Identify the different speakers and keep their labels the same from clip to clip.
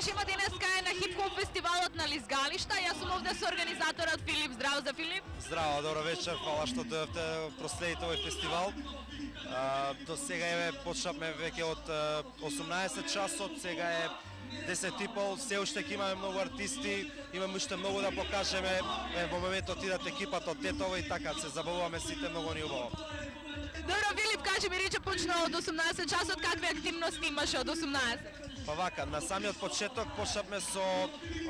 Speaker 1: Кажемо, денеска е на хип-хоп фестивалот на Лизгалишта. Јас сум овде со организаторот Филип. Здраво за Филип.
Speaker 2: Здраво, добро вечер, фала што дојавте проследите овој фестивал. До сега почнавме веќе од 18 часот, сега е 10:30, се уште ќе имаме многу артисти, имаме уште многу да покажеме. Во моментот идат екипата од Тетово и така се забавуваме сите многу ни убаво.
Speaker 1: Добро, Филип, кажи ми, рече почна од 18 часот, какви активности имаше од 18?
Speaker 2: Па вака, на самиот почеток почнавме со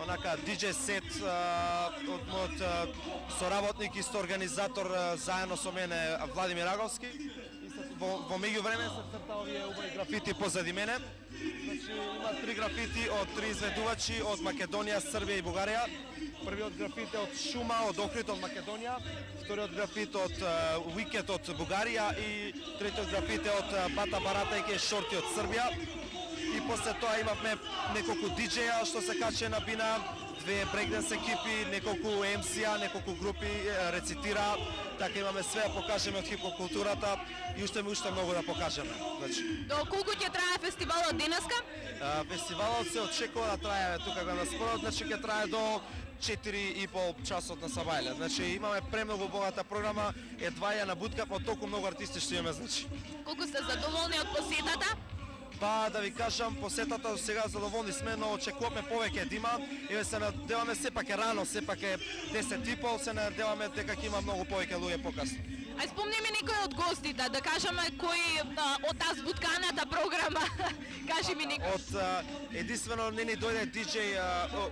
Speaker 2: онака DJ сет од мојот соработник и организатор заедно со мене Владимир Аговски. Во меѓувреме се црта овие убави графити позади мене. Значи има 3 графити од 3 изведувачи од Македонија, Србија и Бугарија. Првиот графит е од Шума, од Охрид, од Македонија. Вториот графит од Уикет од Бугарија и третиот графит е од Бата Баратајке Шорти од Србија. И после тоа имавме неколку диџеја што се каче на бина, две брейкданс екипи, неколку MC-а, неколку групи рецитира. Така имаме све да покажеме од хип-хоп културата и уште многу да покажеме. Значи,
Speaker 1: до колку ќе трае фестивалот денеска?
Speaker 2: Фестивалот се очекува да трае тука го наспорот, значи ќе трае до 4,5 часот на Сабајле. Значи имаме премногу богата програма, едва ја набуткав од толку многу артисти што имаме, значи.
Speaker 1: Колку сте задоволни од посетата?
Speaker 2: Па да ви кажам, посетата до сега задоволни сме, но очекуваме повеќе да има. Еве се надеваме, сепак е рано, сепак е 10:30, се надеваме дека ќе има многу повеќе луѓе покасно.
Speaker 1: Ај спомни ми некој од гостите, да кажеме кој од азбутканата програма. Кажи ми некој.
Speaker 2: Од единствено не ни дојде диџеј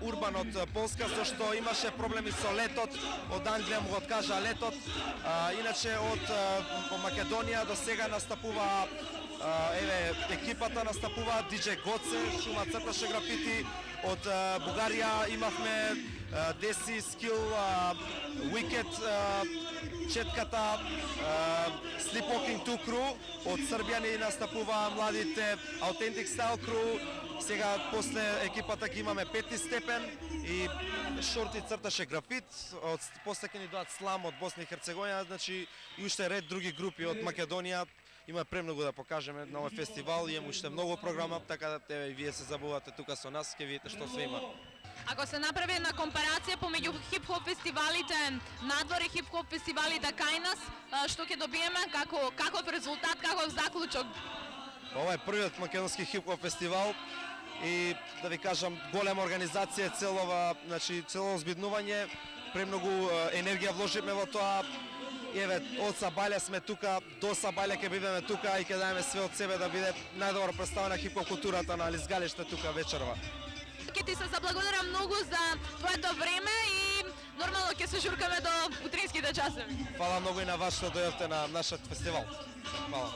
Speaker 2: Урбан од Полска, зашто имаше проблеми со летот, од Англија му го откажа летот. Иначе од Македонија до сега настапува екипата настапува диџеј Гоце, Шума црташе графити, од Бугарија имавме Деси, Скил, Уикет, Четката, Sleepwalking 2 Crew, од Србија ни настапува младите Authentic Style Crew, сега после екипата ќе имаме Пети степен и Шорти црташе графит, после ќе ни дојат Слам од Босна и Херцеговина, значи и уште ред други групи од Македонија. Има премногу да покажеме на овој фестивал, имаме уште многу програма, така да и вие се забавувате тука со нас, ќе видите што све има.
Speaker 1: Ако се направи една компарација помеѓу хип-хоп фестивалите надвор и хип-хоп фестивалите кај нас, што ќе добиеме, каков резултат, каков заклучок?
Speaker 2: Ова е првиот македонски хип-хоп фестивал и да ви кажам, голема организација, значи цело озбиднување, премногу енергија вложивме во тоа. Еве, од Сабајле сме тука, до Сабајле ќе бидеме тука и ќе дадеме све од себе да биде најдобро представена хип-хоп културата на Лизгалиште тука вечерва.
Speaker 1: Ќе ти се заблагодарам многу за твоето време и нормално ќе се журкаме до утринските часови.
Speaker 2: Фала многу и на вас што дојавте на нашиот фестивал. Фала.